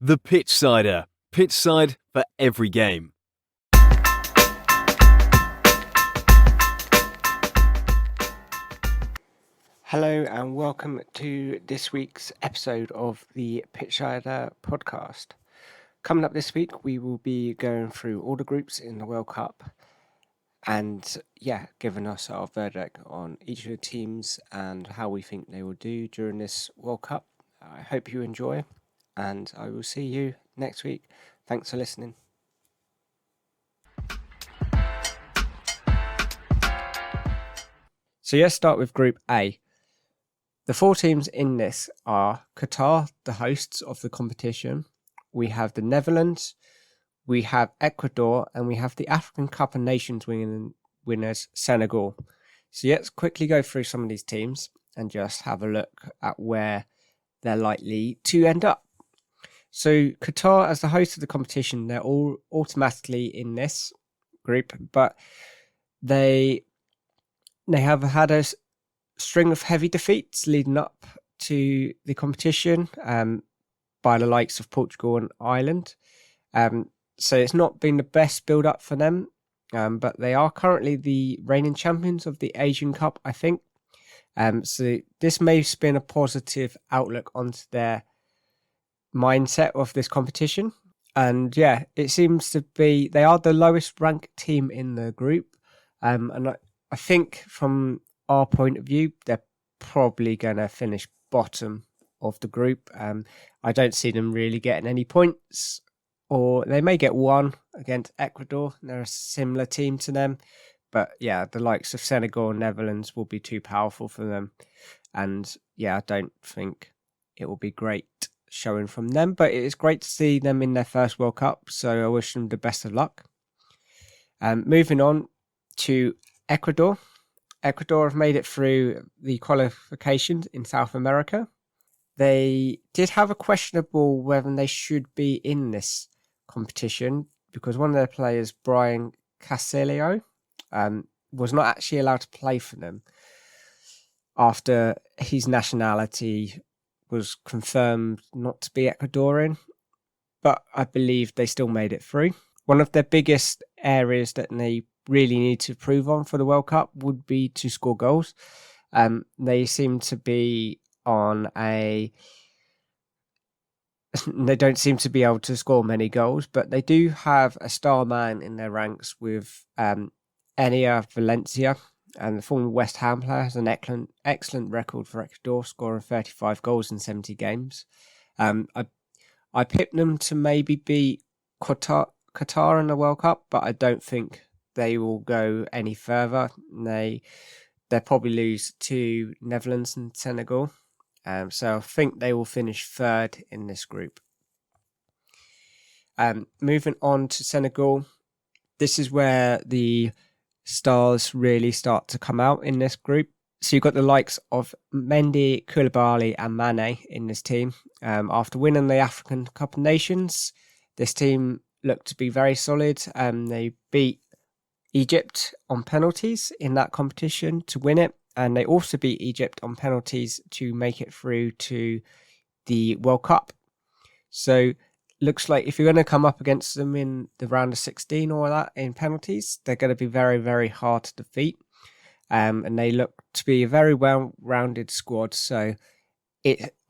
The Pitchsider. Pitchside for every game. Hello and welcome to this week's episode of the Pitchsider Podcast. Coming up this week, we will be going through all the groups in the World Cup and, giving us our verdict on each of the teams and how we think they will do during this World Cup. I hope you enjoy, and I will see you next week. Thanks for listening. So let's start with Group A. The four teams in this are Qatar, the hosts of the competition. We have the Netherlands, we have Ecuador, and we have the African Cup of Nations winners, Senegal. So let's quickly go through some of these teams and just have a look at where they're likely to end up. So Qatar, as the host of the competition, they're all automatically in this group, but they have had a string of heavy defeats leading up to the competition by the likes of Portugal and Ireland. So it's not been the best build-up for them, but they are currently the reigning champions of the Asian Cup, I think. So this may spin a positive outlook onto their mindset of this competition. And it seems to be they are the lowest ranked team in the group. And I think from our point of view, they're probably going to finish bottom of the group. I don't see them really getting any points, or they may get one against Ecuador. They're a similar team to them. But the likes of Senegal and Netherlands will be too powerful for them. And I don't think it will be great showing from them. But it is great to see them in their first World Cup. So I wish them the best of luck. Moving on to Ecuador. Ecuador have made it through the qualifications in South America. They did have a questionable whether they should be in this competition because one of their players, Brian Caselio, was not actually allowed to play for them after his nationality was confirmed not to be Ecuadorian, but I believe they still made it through. One of their biggest areas that they really need to improve on for the World Cup would be to score goals. They seem to be they don't seem to be able to score many goals, but they do have a star man in their ranks with Enia Valencia, and the former West Ham player has an excellent record for Ecuador, scoring 35 goals in 70 games. I picked them to maybe beat Qatar in the World Cup, but I don't think they will go any further. They'll probably lose to Netherlands and Senegal. So I think they will finish third in this group. Moving on to Senegal, this is where the stars really start to come out in this group. So you've got the likes of Mendy, Koulibaly and Mane in this team. After winning the African Cup of Nations, this team looked to be very solid. They beat Egypt on penalties in that competition to win it. And they also beat Egypt on penalties to make it through to the World Cup. So looks like if you're going to come up against them in the round of 16 or that in penalties, they're going to be very, very hard to defeat. And they look to be a very well-rounded squad. So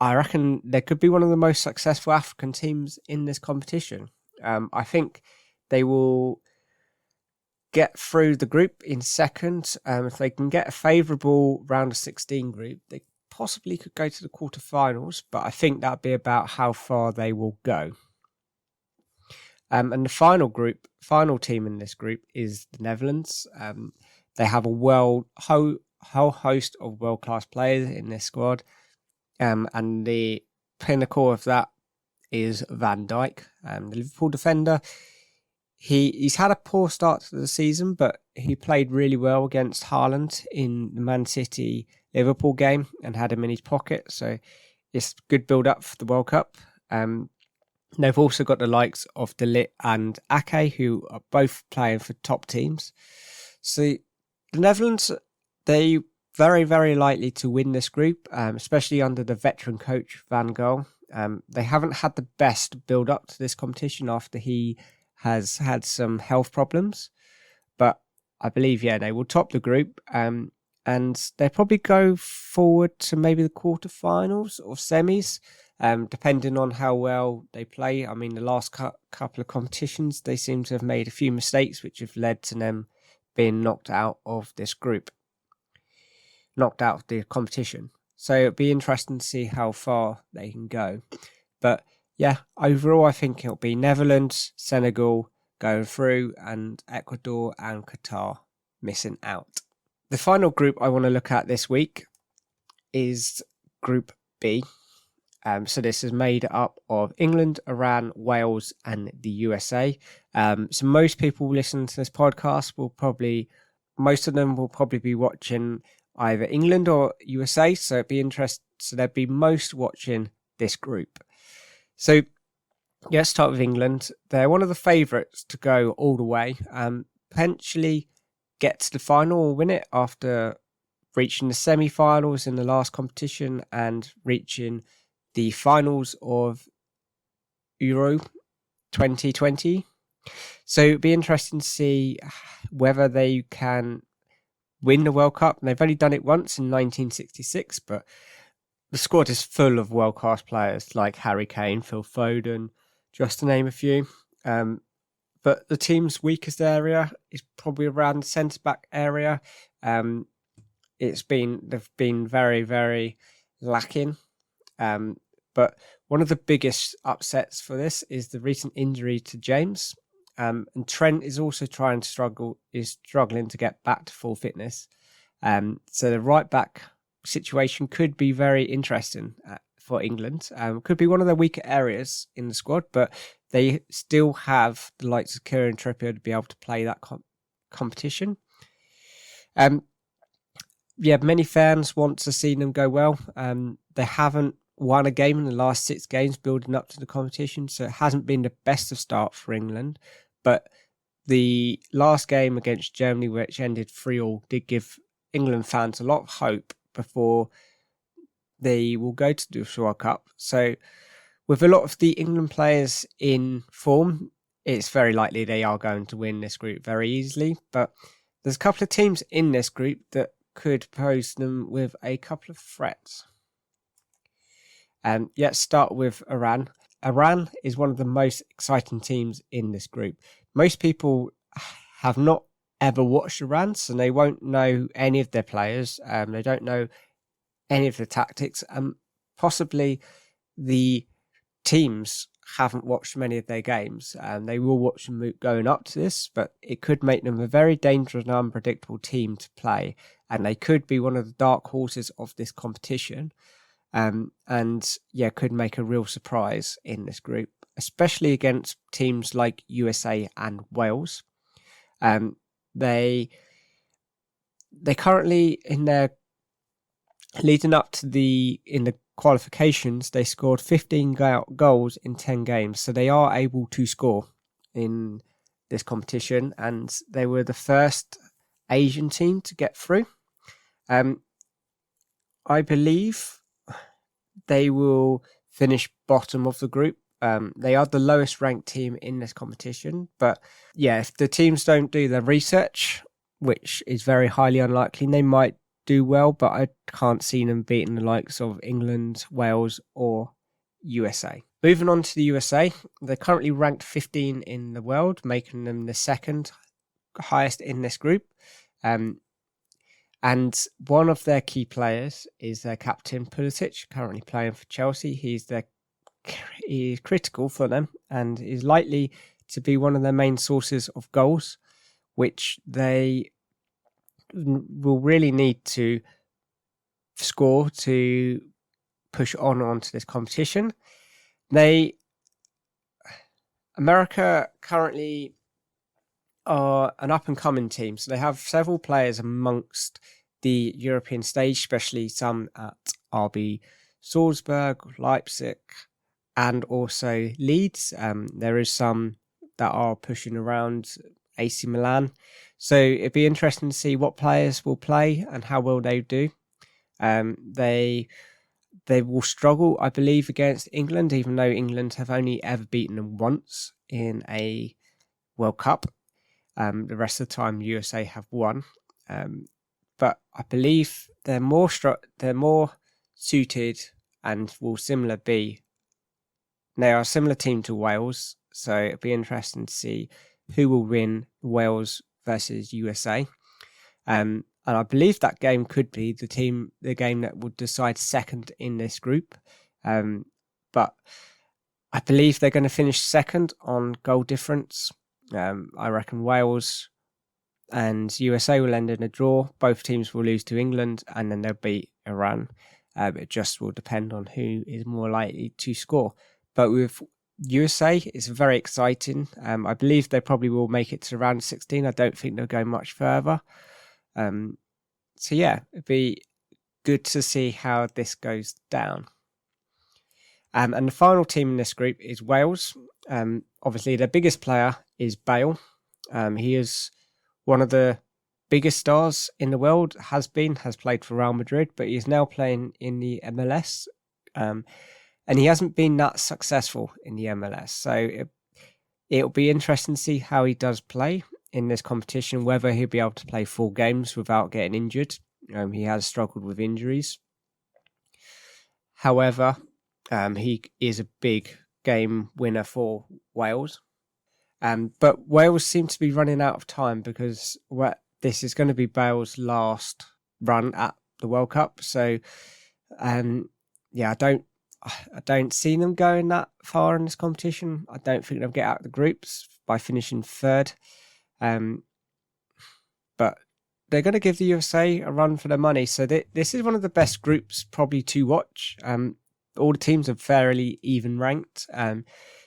I reckon they could be one of the most successful African teams in this competition. I think they will get through the group in second. If they can get a favourable round of 16 group, they possibly could go to the quarterfinals, but I think that'd be about how far they will go. And the final team in this group is the Netherlands. They have a whole host of world-class players in this squad. And the pinnacle of that is Van Dijk, the Liverpool defender. He's had a poor start to the season, but he played really well against Haaland in the Man City Liverpool game and had him in his pocket. So it's good build up for the World Cup. They've also got the likes of De Ligt and Ake, who are both playing for top teams. So the Netherlands, they very, very likely to win this group, especially under the veteran coach Van Gaal. They haven't had the best build up to this competition after he has had some health problems, but I believe, they will top the group, and they'll probably go forward to maybe the quarterfinals or semis, depending on how well they play. I mean, the last couple of competitions, they seem to have made a few mistakes, which have led to them being knocked out of this group, knocked out of the competition. So it'll be interesting to see how far they can go. But overall, I think it'll be Netherlands, Senegal going through, and Ecuador and Qatar missing out. The final group I want to look at this week is Group B. So this is made up of England, Iran, Wales, and the USA. So most people listening to this podcast most of them will probably be watching either England or USA. So it'd be interesting. So they'd be most watching this group. So let's start with England. They're one of the favourites to go all the way. Potentially get to the final or win it after reaching the semi-finals in the last competition and reaching the finals of Euro 2020. So it'd be interesting to see whether they can win the World Cup. And they've only done it once in 1966, but the squad is full of world-class players like Harry Kane, Phil Foden, just to name a few. But the team's weakest area is probably around the centre-back area. They've been very, very lacking. But one of the biggest upsets for this is the recent injury to James. And Trent is also struggling to get back to full fitness. So the right back situation could be very interesting for England. Could be one of the weaker areas in the squad, but they still have the likes of Kieran Trippier to be able to play that competition. Many fans want to see them go well. They haven't won a game in the last 6 games building up to the competition, so it hasn't been the best of start for England. But the last game against Germany, which ended 3-3, did give England fans a lot of hope before they will go to the World Cup. So with a lot of the England players in form, it's very likely they are going to win this group very easily. But there's a couple of teams in this group that could pose them with a couple of threats. Let's start with Iran. Iran is one of the most exciting teams in this group. Most people have not ever watched Iran, so they won't know any of their players. They don't know any of the tactics, and possibly the teams haven't watched many of their games. They will watch them going up to this, but it could make them a very dangerous and unpredictable team to play, and they could be one of the dark horses of this competition. Could make a real surprise in this group, especially against teams like USA and Wales. They currently in their leading up to in the qualifications, they scored 15 goals in 10 games, so they are able to score in this competition, and they were the first Asian team to get through. I believe they will finish bottom of the group. They are the lowest ranked team in this competition. But if the teams don't do their research, which is very highly unlikely, they might do well, but I can't see them beating the likes of England, Wales, or USA. Moving on to the USA, they're currently ranked 15 in the world, making them the second highest in this group. And one of their key players is their captain, Pulisic, currently playing for Chelsea. He's critical for them and is likely to be one of their main sources of goals, which they will really need to score to push onto this competition. America currently are an up-and-coming team, so they have several players amongst the European stage, especially some at RB Salzburg, Leipzig, and also Leeds. There is some that are pushing around AC Milan, so it'd be interesting to see what players will play and how well they do. They They will struggle, I believe, against England, even though England have only ever beaten them once in a World Cup. The rest of the time, USA have won. But I believe they're more suited and will they are a similar team to Wales. So it'll be interesting to see who will win Wales versus USA. And I believe that game could be the game that would decide second in this group. But I believe they're going to finish second on goal difference. I reckon Wales and USA will end in a draw. Both teams will lose to England, and then they'll beat Iran. It just will depend on who is more likely to score. But with USA, it's very exciting. I believe they probably will make it to round 16. I don't think they'll go much further. So yeah, it'd be good to see how this goes down. And the final team in this group is Wales. Obviously, their biggest player is Bale. He is one of the biggest stars in the world, has played for Real Madrid, but he's now playing in the MLS. And he hasn't been that successful in the MLS. So it'll be interesting to see how he does play in this competition, whether he'll be able to play full games without getting injured. He has struggled with injuries. However, he is a big game winner for Wales. But Wales seem to be running out of time because this is going to be Bale's last run at the World Cup. So, I don't see them going that far in this competition. I don't think they'll get out of the groups by finishing third. But they're going to give the USA a run for their money. So this is one of the best groups probably to watch. All the teams are fairly even ranked.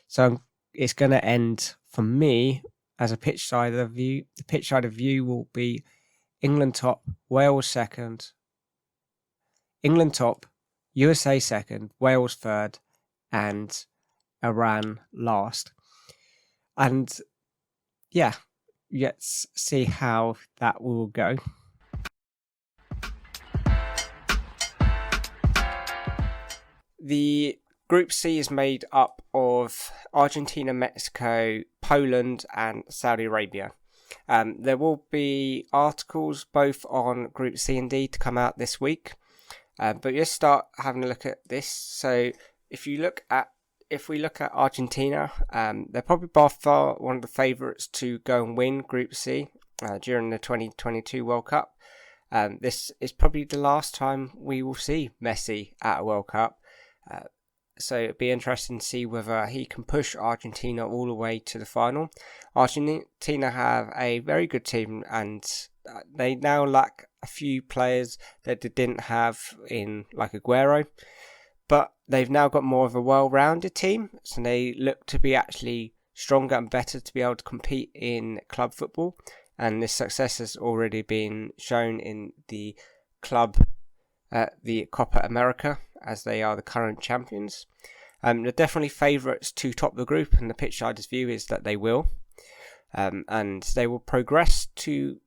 So it's going to end, for me, as a Pitchsider view. The Pitchsider view will be England top, Wales second. England top, USA second, Wales third, and Iran last. And yeah, let's see how that will go. The Group C is made up of Argentina, Mexico, Poland, and Saudi Arabia. There will be articles both on Group C and D to come out this week. But let's start having a look at this. So if we look at Argentina, they're probably by far one of the favourites to go and win Group C during the 2022 World Cup. This is probably the last time we will see Messi at a World Cup. So it'd be interesting to see whether he can push Argentina all the way to the final. Argentina have a very good team, and they now lack a few players that they didn't have in, like Aguero. But they've now got more of a well-rounded team, so they look to be actually stronger and better to be able to compete in club football. And this success has already been shown in the Copa America, as they are the current champions. They're definitely favourites to top the group, and the Pitchsider's view is that they will. And they will progress to,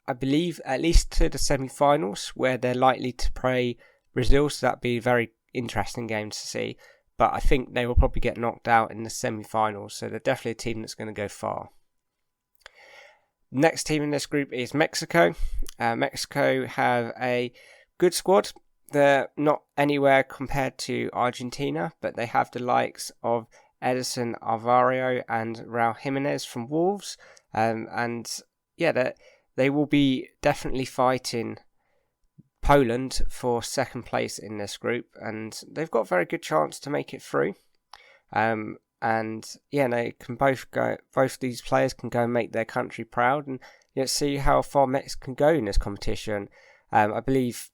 I believe, at least to the semi-finals, where they're likely to play Brazil, so that'd be a very interesting game to see. But I think they will probably get knocked out in the semi-finals, so they're definitely a team that's going to go far. Next team in this group is Mexico. Mexico have a good squad. They're not anywhere compared to Argentina, but they have the likes of Edison Alvaro and Raul Jimenez from Wolves. They will be definitely fighting Poland for second place in this group, and they've got a very good chance to make it through. They can both these players can go and make their country proud, and let's see how far Mexico can go in this competition. I believe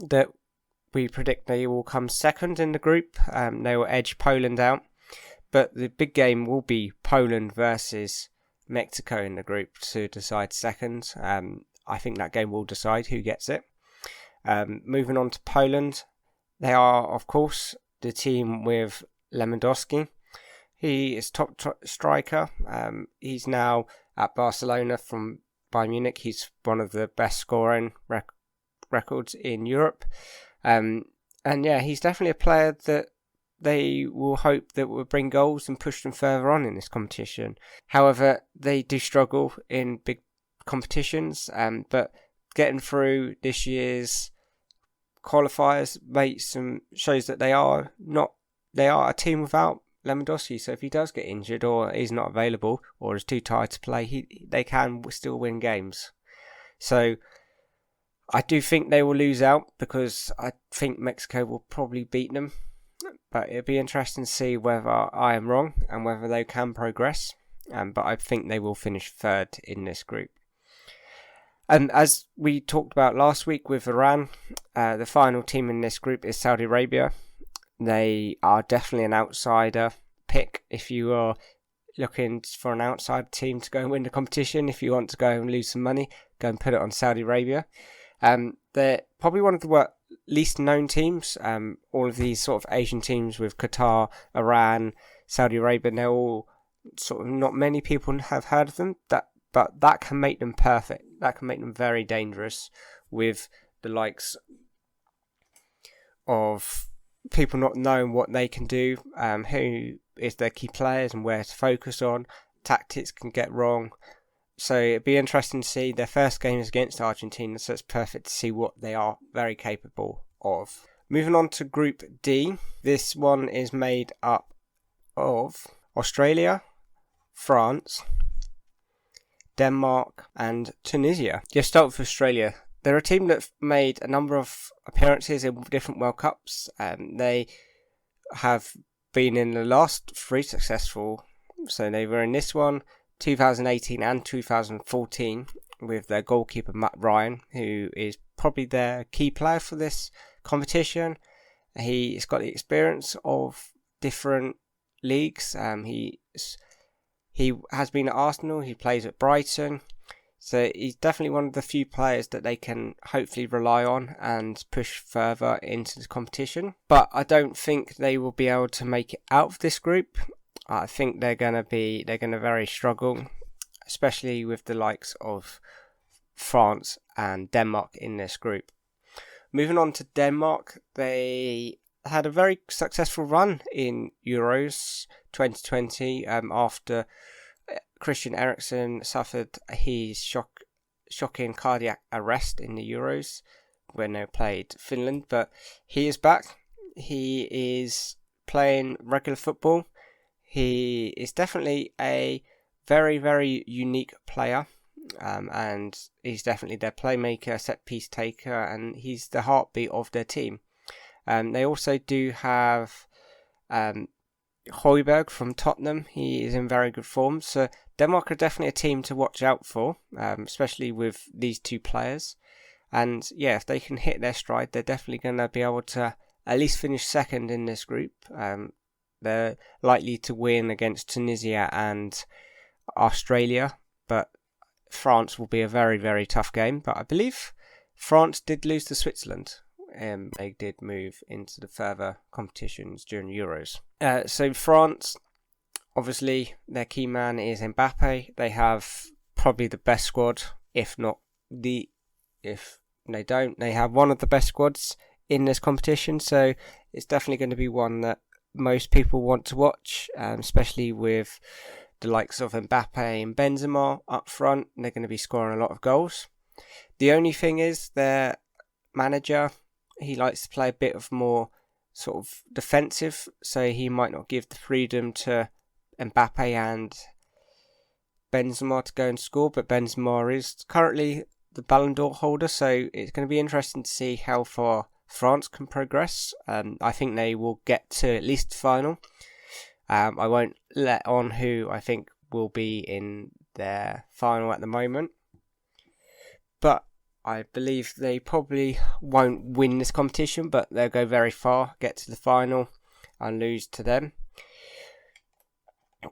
that we predict they will come second in the group. They will edge Poland out, but the big game will be Poland versus Mexico in the group to decide second. I think that game will decide who gets it. Moving on to Poland, they are, of course, the team with Lewandowski. He is top striker. He's now at Barcelona from Bayern Munich. He's one of the best scoring records in Europe. And And yeah, he's definitely a player that they will hope that will bring goals and push them further on in this competition. However, they do struggle in big competitions, but getting through this year's qualifiers shows that they are a team without Lewandowski. So if he does get injured or is not available or is too tired to play, they can still win games. So I do think they will lose out because I think Mexico will probably beat them. But it'll be interesting to see whether I am wrong and whether they can progress. But I think they will finish third in this group. And as we talked about last week with Iran, the final team in this group is Saudi Arabia. They are definitely an outsider pick if you are looking for an outside team to go and win the competition. If you want to go and lose some money, go and put it on Saudi Arabia. They're probably one of the least known teams. All of these sort of Asian teams with Qatar, Iran, Saudi Arabia, they're all sort of not many people have heard of them. But that can make them perfect. That can make them very dangerous with the likes of people not knowing what they can do, who is their key players and where to focus on. Tactics can get wrong. So it'd be interesting to see. Their first game is against Argentina, so it's perfect to see what they are very capable of. Moving on to Group D. This one is made up of Australia, France, Denmark and Tunisia. Just start with Australia. They're a team that made a number of appearances in different World Cups. They have been in the last 3 successful. So they were in this one, 2018 and 2014, with their goalkeeper Matt Ryan, who is probably their key player for this competition. He's got the experience of different leagues. He has been at Arsenal, he plays at Brighton, so he's definitely one of the few players that they can hopefully rely on and push further into the competition. But I don't think they will be able to make it out of this group. I think they're gonna very struggle, especially with the likes of France and Denmark in this group. Moving on to Denmark, they had a very successful run in Euros 2020 after Christian Eriksen suffered his shocking cardiac arrest in the Euros when they played Finland. But he is back. He is playing regular football. He is definitely a very, very unique player. And he's definitely their playmaker, set piece taker, and he's the heartbeat of their team. They also do have Højbjerg from Tottenham. He is in very good form. So Denmark are definitely a team to watch out for, especially with these two players. And yeah, if they can hit their stride, they're definitely going to be able to at least finish second in this group. They're likely to win against Tunisia and Australia, but France will be a very, very tough game. But I believe France did lose to Switzerland. They did move into the further competitions during Euros. So France, obviously, their key man is Mbappe. They have probably the best squad, if they have one of the best squads in this competition. So it's definitely going to be one that most people want to watch, especially with the likes of Mbappe and Benzema up front. They're going to be scoring a lot of goals. The only thing is their manager, he likes to play a bit of more sort of defensive, so he might not give the freedom to Mbappe and Benzema to go and score, but Benzema is currently the Ballon d'Or holder, so it's going to be interesting to see how far France can progress. I think they will get to at least the final. I won't let on who I think will be in their final at the moment, but I believe they probably won't win this competition, but they'll go very far, get to the final and lose to them.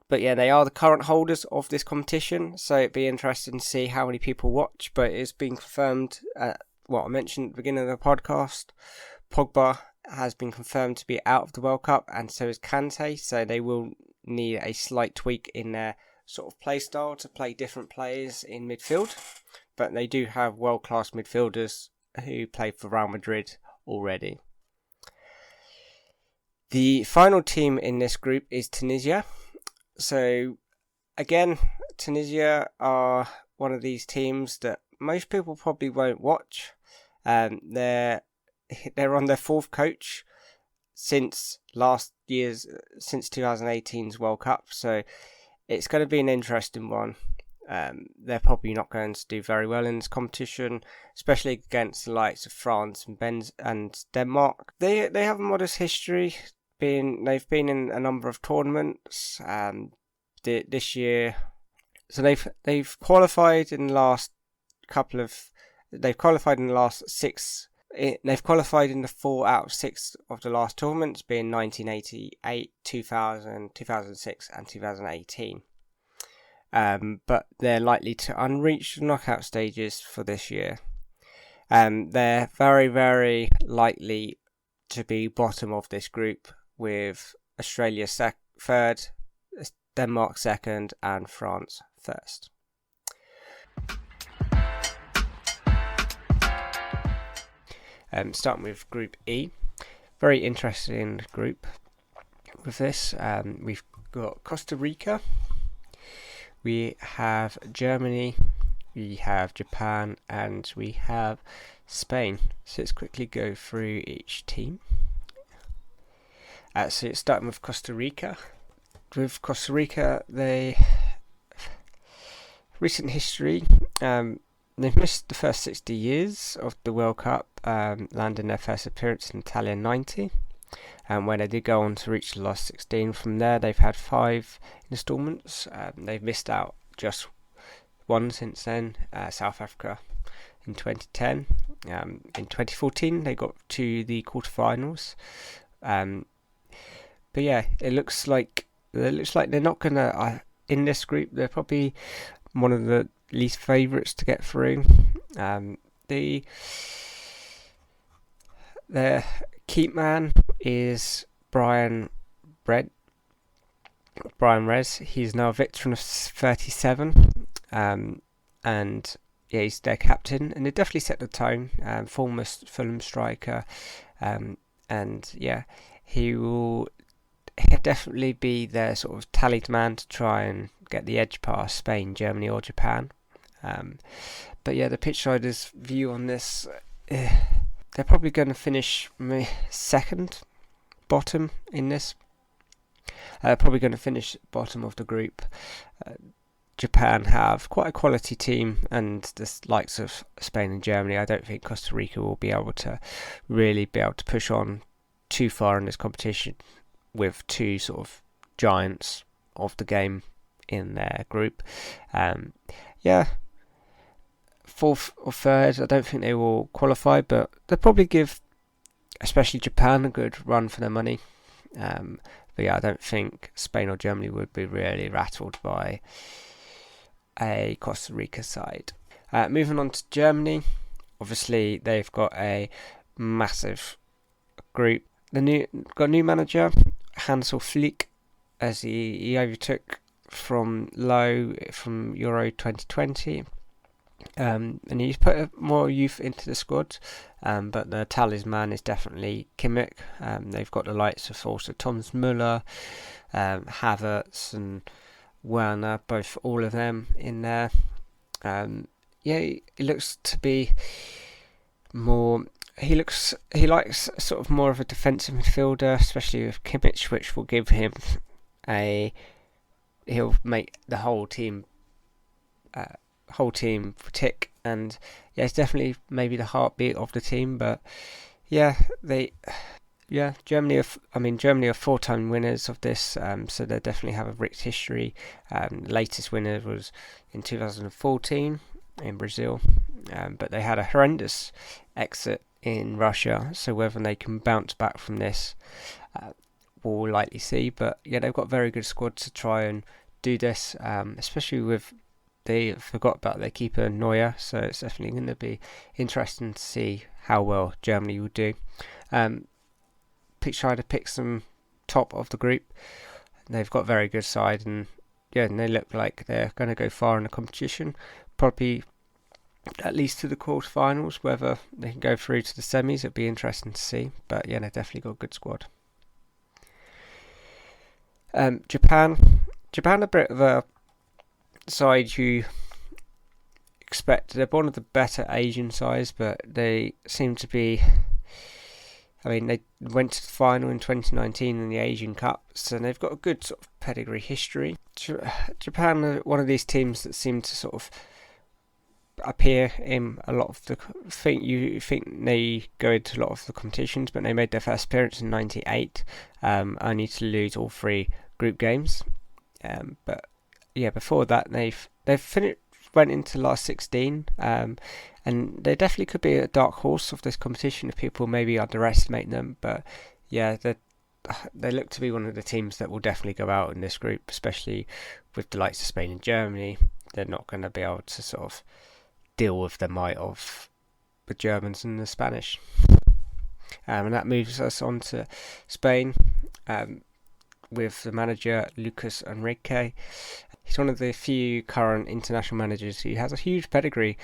But yeah, they are the current holders of this competition, so it'd be interesting to see how many people watch. But it's been confirmed, what I mentioned at the beginning of the podcast, Pogba has been confirmed to be out of the World Cup, and so is Kante, so they will need a slight tweak in their sort of play style to play different players in midfield. But they do have world-class midfielders who play for Real Madrid already. The final team in this group is Tunisia. So again, Tunisia are one of these teams that most people probably won't watch. They're on their fourth coach since 2018's World Cup, so it's going to be an interesting one. They're probably not going to do very well in this competition, especially against the likes of France and Denmark. They have a modest history. They've been in a number of tournaments this year, so they've qualified in the last couple of. They've qualified in the last six. They've qualified in the 4 out of 6 of the last tournaments, being 1988, 2000, 2006, and 2018. But they're likely to unreach the knockout stages for this year. They're very, very likely to be bottom of this group, with Australia third, Denmark second, and France first. Starting with Group E, very interesting group with this. We've got Costa Rica, we have Germany, we have Japan, and we have Spain. So let's quickly go through each team. So it's starting with Costa Rica. With Costa Rica, they recent history. They've missed the first 60 years of the World Cup, landing their first appearance in Italia in 90, and when they did go on to reach the last 16. From there, they've had 5 instalments. They've missed out just one since then, South Africa in 2010. In 2014, they got to the quarterfinals. But yeah, it looks like they're not gonna. In this group, they're probably one of the least favourites to get through. Their keep man is Brian Rez. He's now a veteran of 37, and yeah, he's their captain, and they definitely set the tone. Former Fulham striker, and yeah, he'll definitely be their sort of tallied man to try and get the edge past Spain, Germany, or Japan. But yeah, the Pitchsider's view on this, they're probably going to finish second bottom in this. Probably going to finish bottom of the group. Japan have quite a quality team, and the likes of Spain and Germany, I don't think Costa Rica will be able to push on too far in this competition with two sort of giants of the game in their group. Yeah, fourth or third, I don't think they will qualify, but they'll probably give, especially Japan, a good run for their money. But yeah, I don't think Spain or Germany would be really rattled by a Costa Rica side. Moving on to Germany, obviously they've got a massive group. Got a new manager, Hansel Flick, as he overtook from Euro 2020. And he's put more youth into the squad, but the talisman is definitely Kimmich. They've got the likes of also Thomas Müller, Havertz, and Werner, all of them in there. Yeah, he looks to be more. He likes sort of more of a defensive midfielder, especially with Kimmich, which will give him he'll make the whole team tick, and yeah, it's definitely maybe the heartbeat of the team. But yeah, Germany are 4-time winners of this, so they definitely have a rich history. The latest winner was in 2014 in Brazil, but they had a horrendous exit in Russia, so whether they can bounce back from this, we'll likely see. But yeah, they've got a very good squad to try and do this, especially with they forgot about their keeper Neuer, so it's definitely going to be interesting to see how well Germany will do. Pitchsider picks them top of the group. They've got a very good side, and yeah, and they look like they're going to go far in the competition, probably at least to the quarterfinals. Whether they can go through to the semis, it'll be interesting to see. But yeah, they've definitely got a good squad. Japan a bit of a side you expect. They're one of the better Asian sides, but they seem to be. I mean, they went to the final in 2019 in the Asian Cup, so they've got a good sort of pedigree history. Japan are one of these teams that seem to sort of appear in a lot of the. You think they go into a lot of the competitions, but they made their first appearance in '98, only to lose all 3 group games. But yeah, before that they've went into the last 16, and they definitely could be a dark horse of this competition if people maybe underestimate them. But yeah, they look to be one of the teams that will definitely go out in this group, especially with the likes of Spain and Germany. They're not going to be able to sort of deal with the might of the Germans and the Spanish. And that moves us on to Spain, with the manager Lucas Enrique. He's one of the few current international managers who has a huge pedigree.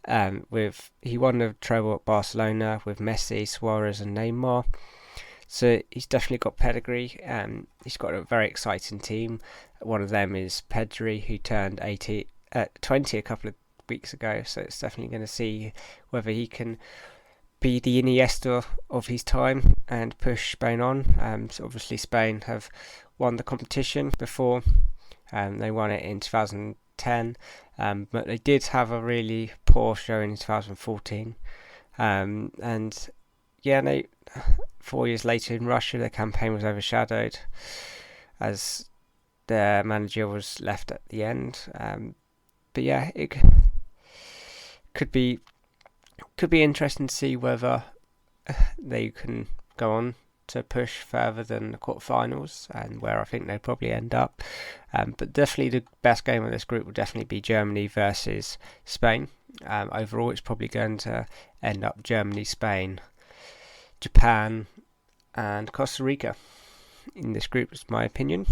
He won the treble at Barcelona with Messi, Suarez and Neymar. So he's definitely got pedigree. He's got a very exciting team. One of them is Pedri, who turned 20 a couple of weeks ago. So it's definitely going to see whether he can be the Iniesta of his time and push Spain on. So obviously Spain have won the competition before. They won it in 2010, but they did have a really poor showing in 2014. And yeah, 4 years later in Russia, their campaign was overshadowed as their manager was left at the end. But yeah, it could be interesting to see whether they can go on to push further than the quarterfinals, and where I think they'll probably end up. But definitely the best game of this group will definitely be Germany versus Spain. Overall, it's probably going to end up Germany, Spain, Japan, and Costa Rica in this group, is my opinion.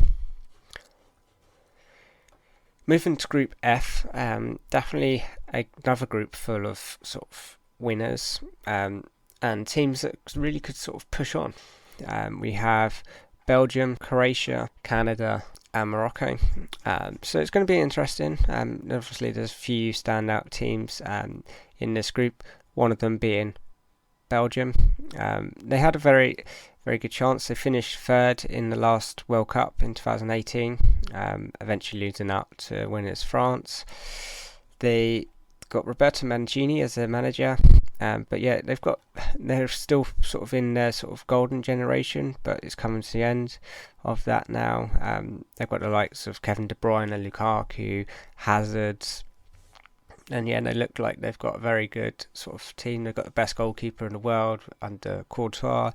Moving to Group F, definitely another group full of sort of winners and teams that really could sort of push on. We have Belgium, Croatia, Canada and Morocco. So it's going to be interesting. Obviously there's a few standout teams in this group, one of them being Belgium. They had a very, very good chance. They finished third in the last World Cup in 2018, eventually losing out to winners France. They got Roberto Mancini as their manager. But yeah, they're still sort of in their sort of golden generation, but it's coming to the end of that now. They've got the likes of Kevin De Bruyne, Lukaku, Hazard, and yeah, they look like they've got a very good sort of team. They've got the best goalkeeper in the world under Courtois,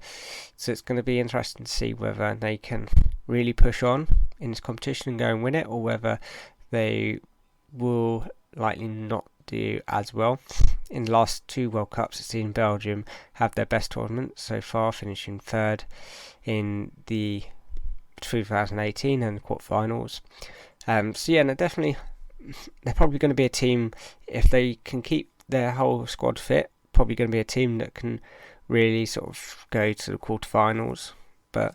so it's going to be interesting to see whether they can really push on in this competition and go and win it, or whether they will likely not do as well. In the last 2 World Cups, it's seen Belgium have their best tournament so far, finishing third in the 2018 and the quarterfinals. So yeah, they're probably going to be a team, if they can keep their whole squad fit, probably going to be a team that can really sort of go to the quarterfinals. But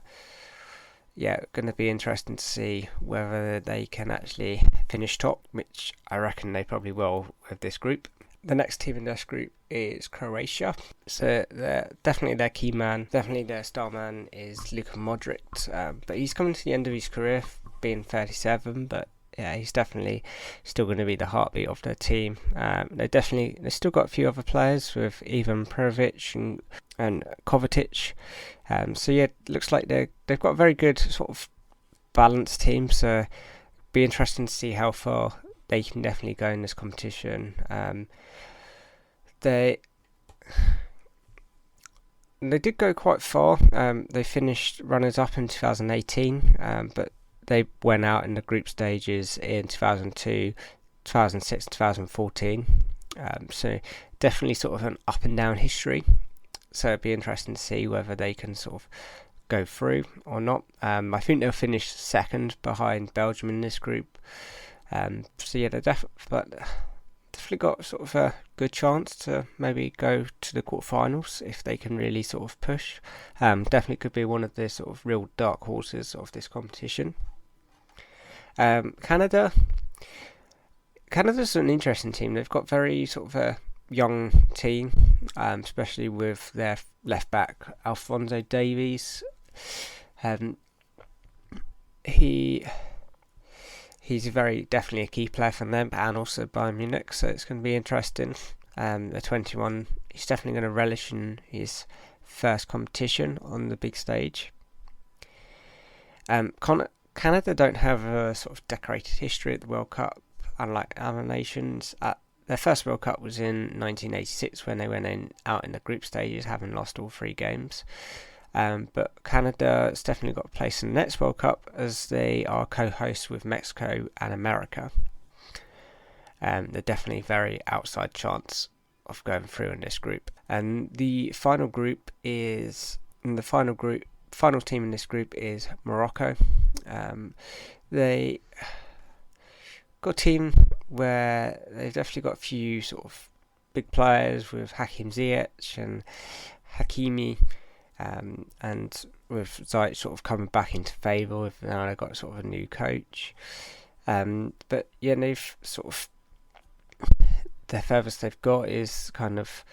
yeah, going to be interesting to see whether they can actually finish top, which I reckon they probably will with this group. The next team in this group is Croatia. So definitely their key man, definitely their star man is Luka Modric. But he's coming to the end of his career, being 37. But yeah, he's definitely still going to be the heartbeat of their team. They've still got a few other players with Ivan Perovic and Kovacic. So yeah, it looks like they've got a very good sort of balanced team. So it'll be interesting to see how far they can definitely go in this competition. They did go quite far. They finished runners-up in 2018, but they went out in the group stages in 2002, 2006, 2014. So definitely sort of an up and down history. So it'd be interesting to see whether they can sort of go through or not. I think they'll finish second behind Belgium in this group. So yeah, they're definitely got sort of a good chance to maybe go to the quarterfinals if they can really sort of push. Definitely could be one of the sort of real dark horses of this competition. Canada's an interesting team. They've got very sort of a young team, especially with their left back Alphonso Davies. He's definitely a key player for them, and also Bayern Munich. So it's going to be interesting. The 21, he's definitely going to relish in his first competition on the big stage. Canada don't have a sort of decorated history at the World Cup, unlike other nations. Their first World Cup was in 1986 when they went out in the group stages, having lost all 3 games. But Canada has definitely got a place in the next World Cup, as they are co-hosts with Mexico and America. They're definitely very outside chance of going through in this group. And the final team in this group is Morocco. They got a team where they've definitely got a few sort of big players with Hakim Ziyech and Hakimi, and with Ziyech sort of coming back into favour. Now they've got sort of a new coach. But yeah, they've sort of, the furthest they've got is kind of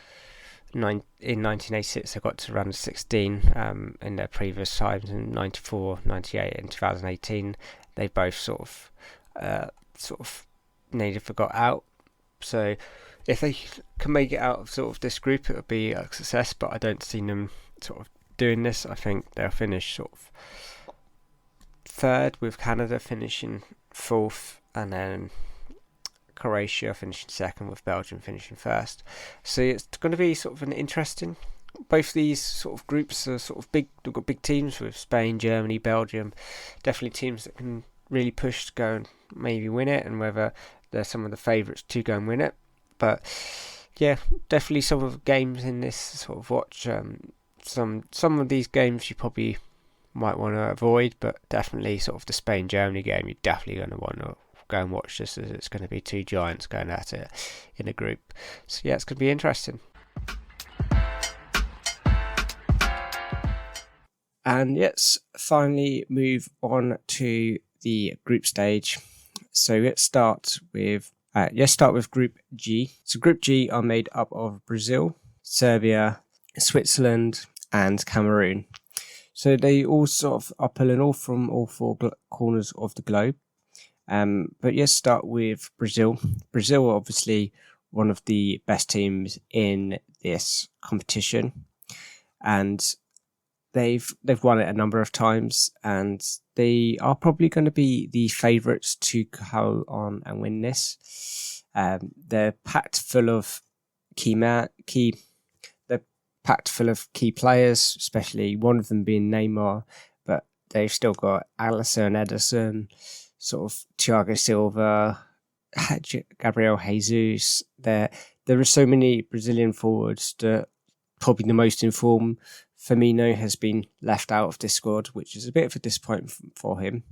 in 1986 they got to round of 16. In their previous times in 94, 98 and 2018 they both sort of nearly forgot out. So if they can make it out of sort of this group, it would be a success, but I don't see them sort of doing this. I think they'll finish sort of third, with Canada finishing fourth, and then Croatia finishing second, with Belgium finishing first. So it's going to be sort of an interesting. Both these sort of groups are sort of big. They've got big teams with Spain, Germany, Belgium. Definitely teams that can really push to go and maybe win it, and whether they're some of the favourites to go and win it. But yeah, definitely some of the games in this sort of watch. Some of these games you probably might want to avoid, but definitely sort of the Spain-Germany game you're definitely going to want to go and watch, this, as it's going to be 2 giants going at it in a group. So yeah, it's going to be interesting. And let's finally move on to the group stage. So let's start with Group G. So Group G are made up of Brazil, Serbia, Switzerland, and Cameroon. So they all sort of are pulling all from all 4 corners of the globe. But let's start with Brazil. Brazil are obviously one of the best teams in this competition, and they've won it a number of times, and they are probably going to be the favourites to go on and win this. They're packed full of key players, especially one of them being Neymar, but they've still got Alisson, Ederson, sort of Thiago Silva, Gabriel Jesus. There are so many Brazilian forwards that probably the most informed. Firmino has been left out of this squad, which is a bit of a disappointment for him.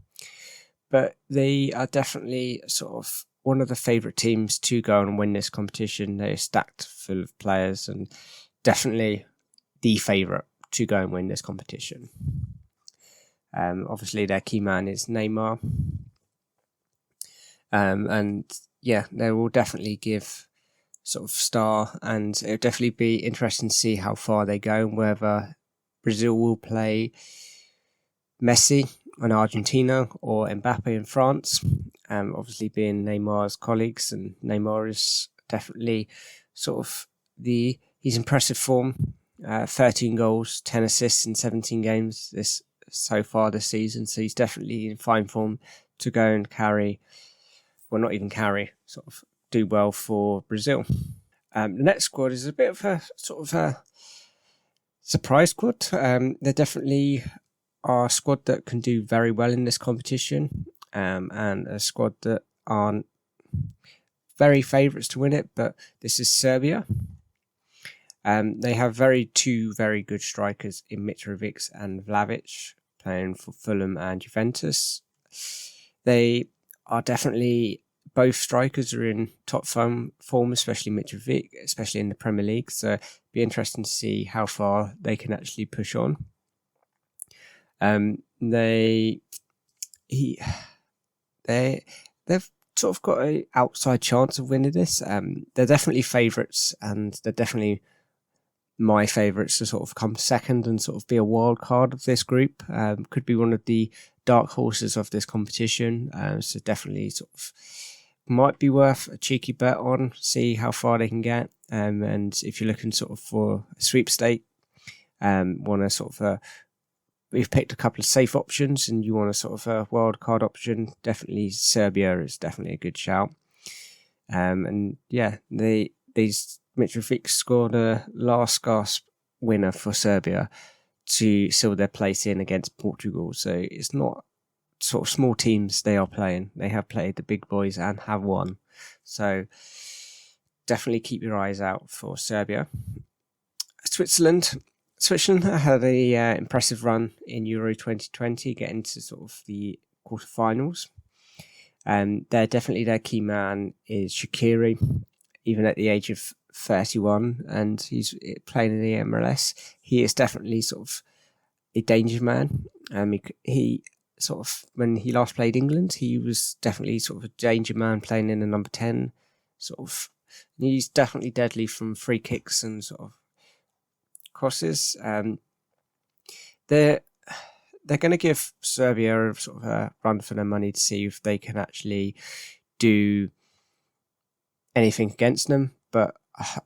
But they are definitely sort of one of the favourite teams to go and win this competition. They're stacked full of players and definitely the favourite to go and win this competition. Obviously, their key man is Neymar. And yeah, they will definitely give sort of star, and it'll definitely be interesting to see how far they go, and whether Brazil will play Messi in Argentina or Mbappe in France. Obviously being Neymar's colleagues, and Neymar is definitely sort of his impressive form. 13 goals, 10 assists in 17 games so far this season. So he's definitely in fine form to go and sort of do well for Brazil. The next squad is a bit of a sort of a surprise squad. They definitely are a squad that can do very well in this competition, and a squad that aren't very favourites to win it, but this is Serbia. They have two very good strikers in Mitrovic and Vlahovic, playing for Fulham and Juventus. They are definitely, both strikers are in top form, especially Mitrovic, especially in the Premier League. So it'd be interesting to see how far they can actually push on. They've they've sort of got an outside chance of winning this. They're definitely favourites, and they're definitely my favourites to sort of come second and sort of be a wild card of this group. Could be one of the dark horses of this competition. So definitely sort of might be worth a cheeky bet on, see how far they can get. And if you're looking sort of for a sweepstake, want to sort of we've picked a couple of safe options and you want a sort of a wild card option, definitely Serbia is definitely a good shout. And yeah, these Mitrovic scored a last gasp winner for Serbia to seal their place in against Portugal. So it's not sort of small teams they are playing. They have played the big boys and have won. So definitely keep your eyes out for Serbia. Switzerland had a impressive run in Euro 2020, getting to sort of the quarterfinals. They're definitely their key man is Shaqiri, even at the age of 31, and he's playing in the MLS. He is definitely sort of a danger man. He sort of, when he last played England, he was definitely sort of a danger man playing in the number 10. Sort of, he's definitely deadly from free kicks and sort of crosses. They're going to give Serbia sort of a run for their money to see if they can actually do anything against them. But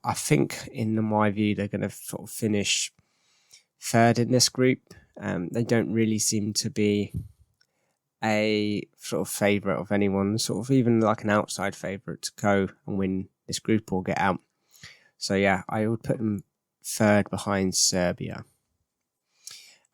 I think, in my view, they're going to sort of finish third in this group. They don't really seem to be a sort of favourite of anyone, sort of even like an outside favourite to go and win this group or get out. So yeah, I would put them third behind Serbia.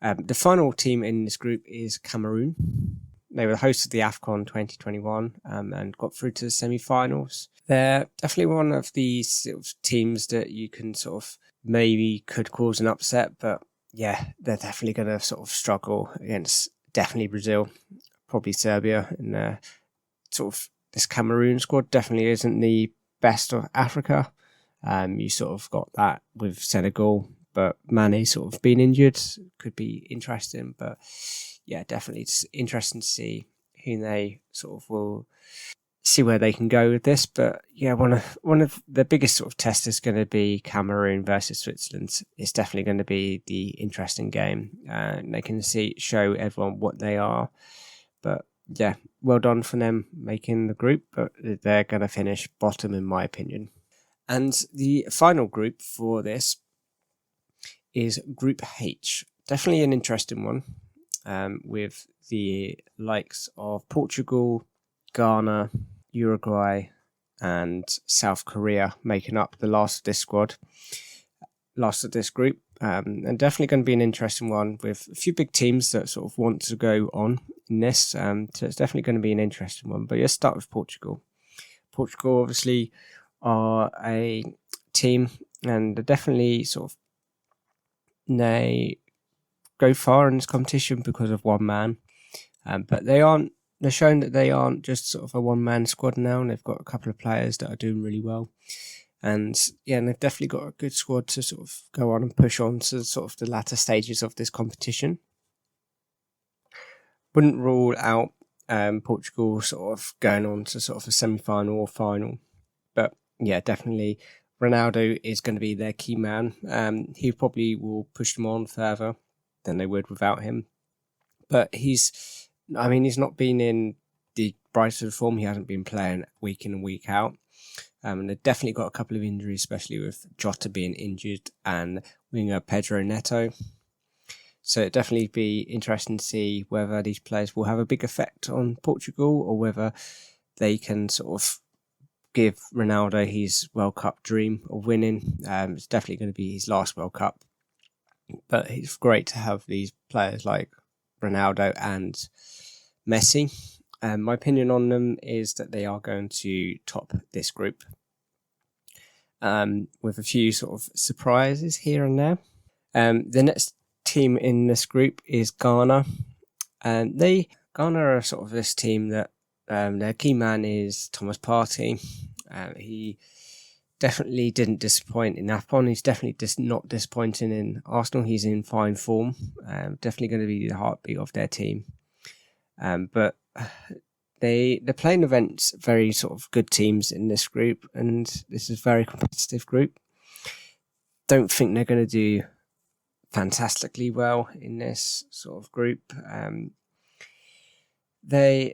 The final team in this group is Cameroon. They were the hosts of the AFCON 2021 and got through to the semi-finals. They're definitely one of these sort of teams that you can sort of maybe could cause an upset, but yeah, they're definitely going to sort of struggle against definitely Brazil, probably Serbia, and sort of this Cameroon squad definitely isn't the best of Africa. You sort of got that with Senegal, but Mane sort of being injured could be interesting. But yeah, definitely it's interesting to see who they sort of will see where they can go with this. But yeah, one of the biggest sort of tests is going to be Cameroon versus Switzerland. It's definitely going to be the interesting game, and they can show everyone what they are. But yeah, well done for them making the group, but they're going to finish bottom in my opinion. And the final group for this is Group H. Definitely an interesting one, with the likes of Portugal, Ghana, Uruguay, and South Korea making up the last of this group. And definitely going to be an interesting one with a few big teams that sort of want to go on in this. So it's definitely going to be an interesting one. But let's start with Portugal. Portugal obviously are a team, and they're definitely sort of, they go far in this competition because of one man. But they're showing that they aren't just sort of a one-man squad now, and they've got a couple of players that are doing really well. And yeah, and they've definitely got a good squad to sort of go on and push on to sort of the latter stages of this competition. Wouldn't rule out Portugal sort of going on to sort of a semi-final or final. But yeah, definitely Ronaldo is going to be their key man. He probably will push them on further than they would without him. But he's not been in the brightest of form. He hasn't been playing week in and week out. And they've definitely got a couple of injuries, especially with Jota being injured and winger Pedro Neto. So it'd definitely be interesting to see whether these players will have a big effect on Portugal or whether they can sort of give Ronaldo his World Cup dream of winning. It's definitely going to be his last World Cup. But it's great to have these players like Ronaldo and Messi. My opinion on them is that they are going to top this group, with a few sort of surprises here and there. The next team in this group is Ghana. Ghana are sort of this team that their key man is Thomas Partey. He definitely didn't disappoint in AFCON. He's definitely not disappointing in Arsenal. He's in fine form. Definitely going to be the heartbeat of their team. But they're playing events very sort of good teams in this group, and this is a very competitive group. Don't think they're going to do fantastically well in this sort of group. They're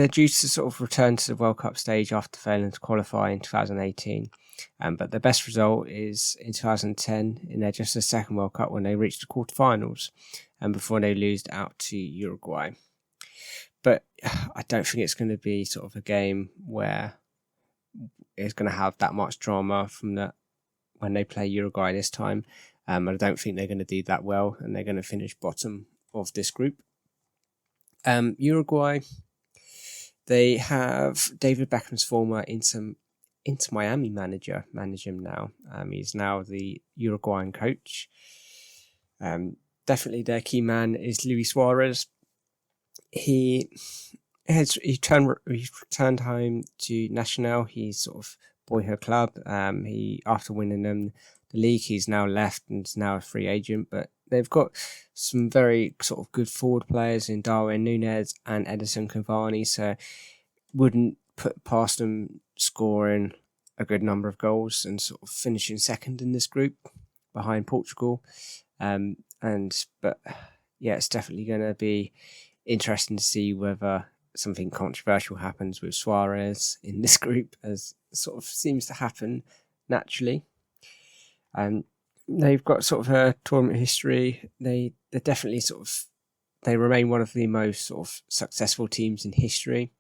due to sort of return to the World Cup stage after failing to qualify in 2018. But their best result is in 2010 in their just their second World Cup when they reached the quarterfinals and before they lost out to Uruguay. But I don't think it's going to be sort of a game where it's going to have that much drama from that when they play Uruguay this time. I don't think they're going to do that well, and they're going to finish bottom of this group. Uruguay, they have David Beckham's former Inter Miami manager manage him now. He's now the Uruguayan coach. Definitely their key man is Luis Suarez. He returned home to Nacional. He's sort of boyhood club. After winning them the league, he's now left and is now a free agent. But they've got some very sort of good forward players in Darwin Núñez and Edison Cavani, so wouldn't put past them scoring a good number of goals and sort of finishing second in this group behind Portugal. But it's definitely going to be interesting to see whether something controversial happens with Suarez in this group, as sort of seems to happen naturally. They've got sort of a tournament history. They're definitely they remain one of the most sort of successful teams in history.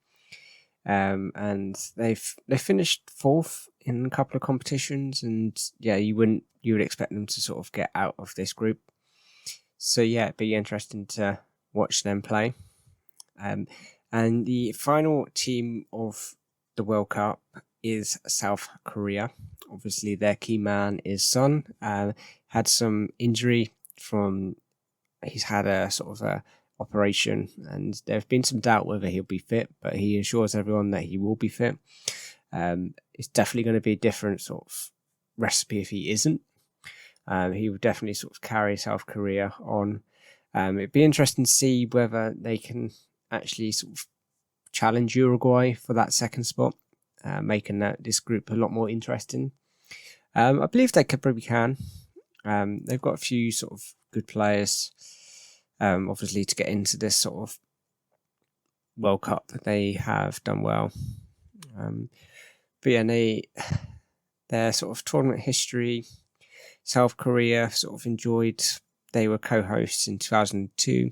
And they finished fourth in a couple of competitions, and you would expect them to sort of get out of this group. So it'd be interesting to watch them play. And the final team of the World Cup is South Korea. Obviously, their key man is Son. Had some injury he's had a sort of a operation, and there's been some doubt whether he'll be fit, but he assures everyone that he will be fit. It's definitely going to be a different sort of recipe if he isn't. He will definitely sort of carry South Korea on. It'd be interesting to see whether they can actually sort of challenge Uruguay for that second spot, making this group a lot more interesting. I believe they probably can. They've got a few sort of good players, obviously, to get into this sort of World Cup. They have done well. Their sort of tournament history, South Korea sort of enjoyed. They were co-hosts in 2002,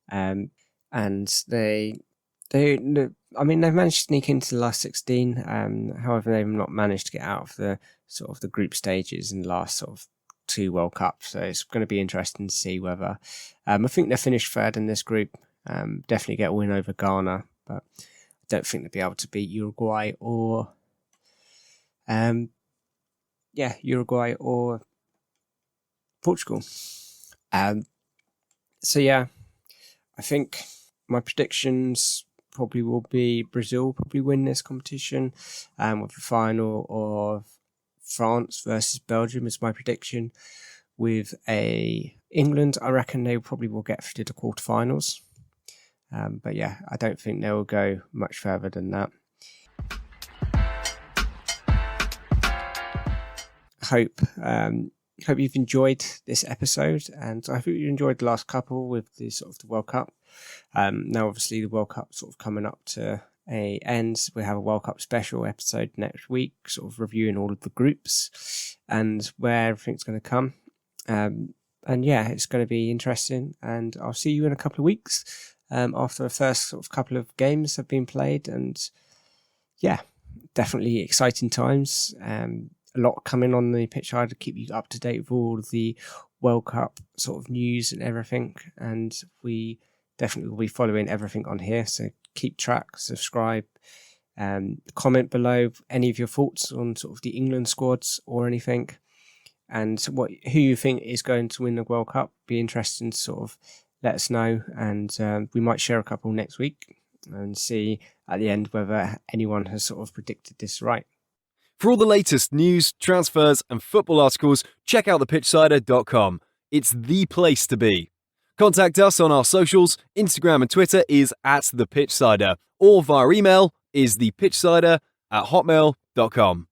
and they've managed to sneak into the last 16. However, they've not managed to get out of the sort of the group stages in the last sort of two World Cups. So it's going to be interesting to see whether. I think they finished third in this group. Definitely get a win over Ghana, but I don't think they'll be able to beat Uruguay or Portugal. I think my predictions probably will be Brazil probably win this competition, with the final of France versus Belgium is my prediction. With England, I reckon they probably will get through to the quarterfinals. I don't think they will go much further than that. Hope you've enjoyed this episode, and I hope you enjoyed the last couple with the sort of the World Cup. Now, obviously, the World Cup sort of coming up to a end. We have a World Cup special episode next week, sort of reviewing all of the groups and where everything's going to come. It's going to be interesting, and I'll see you in a couple of weeks after the first sort of couple of games have been played, and definitely exciting times. A lot coming on the Pitchsider to keep you up to date with all of the World Cup sort of news and everything, and we definitely will be following everything on here, so keep track, subscribe, comment below any of your thoughts on sort of the England squads or anything, and who you think is going to win the World Cup. Be interesting to sort of let us know, and we might share a couple next week and see at the end whether anyone has sort of predicted this right. For all the latest news, transfers, and football articles, check out thepitchsider.com. It's the place to be. Contact us on our socials. Instagram and Twitter is @thepitchsider, or via email is thepitchsider@hotmail.com.